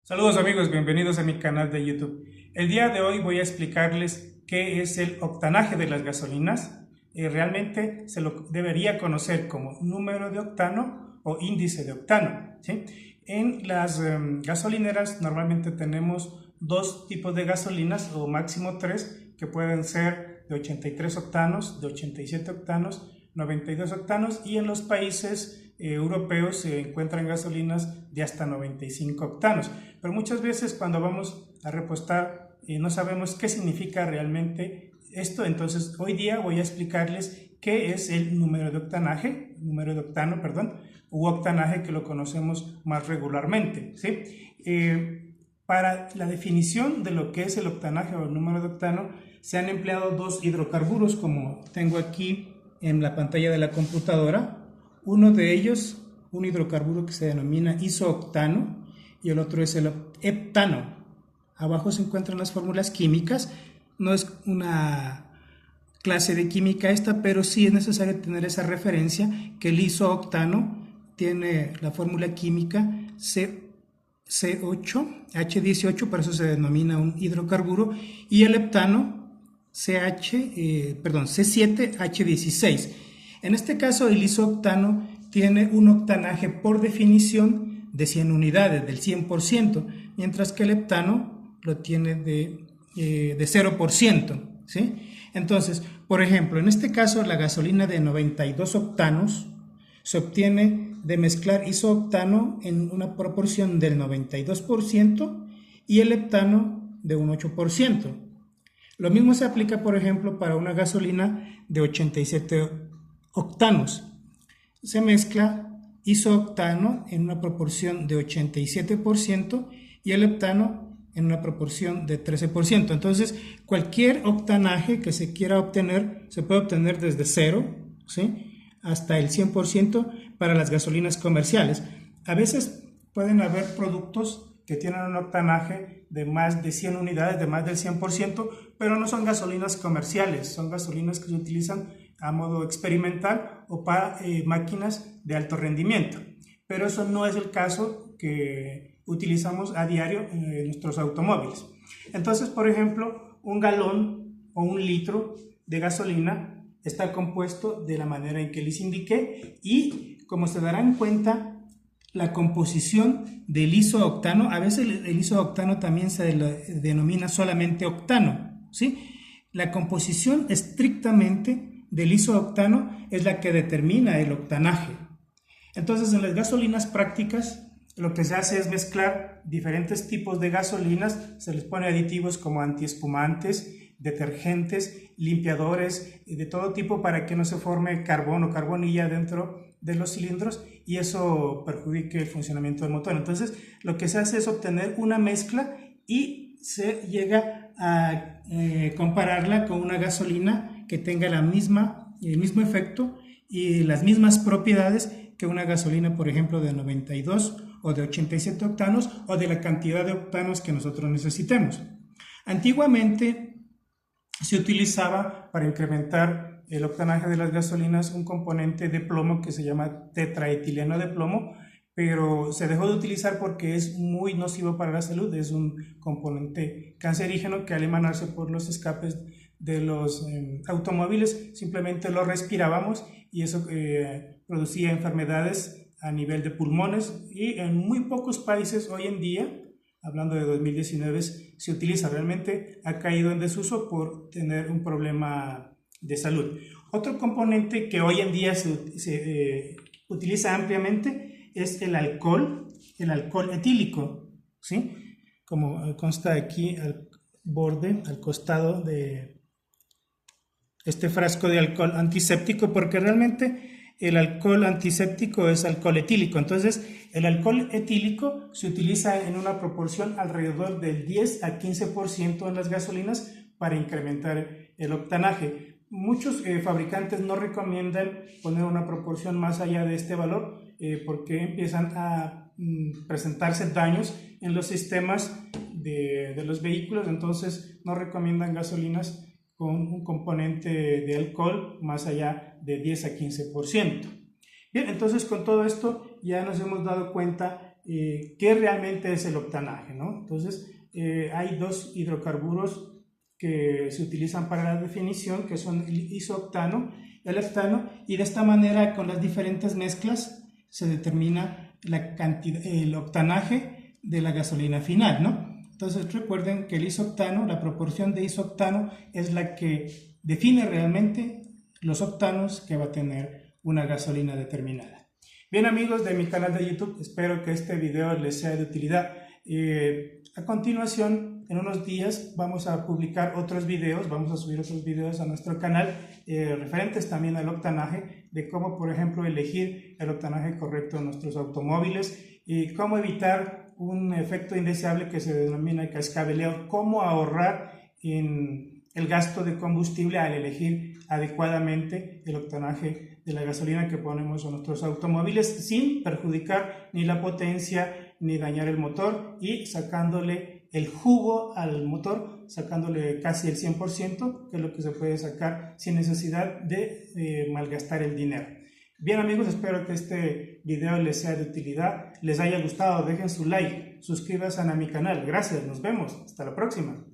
Saludos amigos, bienvenidos a mi canal de YouTube. El día de hoy voy a explicarles qué es el octanaje de las gasolinas. Realmente se lo debería conocer como número de octano o índice de octano, ¿sí? En las gasolineras normalmente tenemos dos tipos de gasolinas o máximo tres, que pueden ser de 83 octanos, de 87 octanos, 92 octanos, y en los países europeos se encuentran gasolinas de hasta 95 octanos. Pero muchas veces cuando vamos a repostar no sabemos qué significa realmente esto. Entonces hoy día voy a explicarles qué es el número de octano, u octanaje, que lo conocemos más regularmente, ¿sí? Para la definición de lo que es el octanaje o el número de octano se han empleado dos hidrocarburos, como tengo aquí en la pantalla de la computadora. Uno de ellos, un hidrocarburo que se denomina isooctano, y el otro es el heptano. Abajo se encuentran las fórmulas químicas. No es una clase de química esta, pero sí es necesario tener esa referencia, que el isooctano tiene la fórmula química C8H18, por eso se denomina un hidrocarburo, y el heptano C7H16. En este caso, el isooctano tiene un octanaje por definición de 100 unidades, del 100%, mientras que el heptano lo tiene de 0%, ¿sí? Entonces, por ejemplo, en este caso, la gasolina de 92 octanos se obtiene de mezclar isooctano en una proporción del 92% y el heptano de un 8%. Lo mismo se aplica, por ejemplo, para una gasolina de 87 octanos. Se mezcla isooctano en una proporción de 87% y el heptano en una proporción de 13%. Entonces, cualquier octanaje que se quiera obtener se puede obtener desde 0, ¿sí?, hasta el 100% para las gasolinas comerciales. A veces pueden haber productos que tienen un octanaje de más de 100 unidades, de más del 100%, pero no son gasolinas comerciales, son gasolinas que se utilizan a modo experimental o para máquinas de alto rendimiento. Pero eso no es el caso que utilizamos a diario en nuestros automóviles. Entonces, por ejemplo, un galón o un litro de gasolina está compuesto de la manera en que les indiqué, y como se darán cuenta, la composición del isooctano, a veces el isooctano también se denomina solamente octano, ¿sí? La composición estrictamente del isooctano es la que determina el octanaje. Entonces, en las gasolinas prácticas, lo que se hace es mezclar diferentes tipos de gasolinas, se les pone aditivos como antiespumantes, detergentes, limpiadores de todo tipo para que no se forme carbón o carbonilla dentro de los cilindros y eso perjudique el funcionamiento del motor. Entonces, lo que se hace es obtener una mezcla y se llega a compararla con una gasolina que tenga el mismo efecto y las mismas propiedades que una gasolina, por ejemplo, de 92 o de 87 octanos o de la cantidad de octanos que nosotros necesitemos. Antiguamente se utilizaba para incrementar el octanaje de las gasolinas un componente de plomo que se llama tetraetileno de plomo, pero se dejó de utilizar porque es muy nocivo para la salud. Es un componente cancerígeno que al emanarse por los escapes de los automóviles simplemente lo respirábamos y eso producía enfermedades a nivel de pulmones, y en muy pocos países hoy en día, hablando de 2019, se utiliza. Realmente ha caído en desuso por tener un problema de salud. Otro componente que hoy en día se utiliza ampliamente es el alcohol etílico, ¿sí? Como consta aquí al borde, al costado de este frasco de alcohol antiséptico, porque realmente el alcohol antiséptico es alcohol etílico. Entonces, el alcohol etílico se utiliza en una proporción alrededor del 10 a 15% en las gasolinas para incrementar el octanaje. Muchos fabricantes no recomiendan poner una proporción más allá de este valor porque empiezan a presentarse daños en los sistemas de los vehículos. Entonces, no recomiendan gasolinas con un componente de alcohol más allá de 10 a 15%. Bien, entonces con todo esto ya nos hemos dado cuenta qué realmente es el octanaje, ¿no? Entonces, hay dos hidrocarburos que se utilizan para la definición, que son el isooctano y el heptano, y de esta manera, con las diferentes mezclas, se determina la cantidad, el octanaje de la gasolina final, ¿no? Entonces recuerden que el isooctano, la proporción de isooctano es la que define realmente los octanos que va a tener una gasolina determinada. Bien, amigos de mi canal de YouTube, espero que este video les sea de utilidad. A continuación, en unos días vamos a publicar otros videos, vamos a subir otros videos a nuestro canal referentes también al octanaje, de cómo, por ejemplo, elegir el octanaje correcto en nuestros automóviles y cómo evitar un efecto indeseable que se denomina cascabeleo, cómo ahorrar en el gasto de combustible al elegir adecuadamente el octanaje de la gasolina que ponemos en nuestros automóviles sin perjudicar ni la potencia ni dañar el motor y sacándole el jugo al motor, sacándole casi el 100%, que es lo que se puede sacar sin necesidad de malgastar el dinero. Bien, amigos, espero que este video les sea de utilidad, les haya gustado, dejen su like, suscríbanse a mi canal. Gracias, nos vemos, hasta la próxima.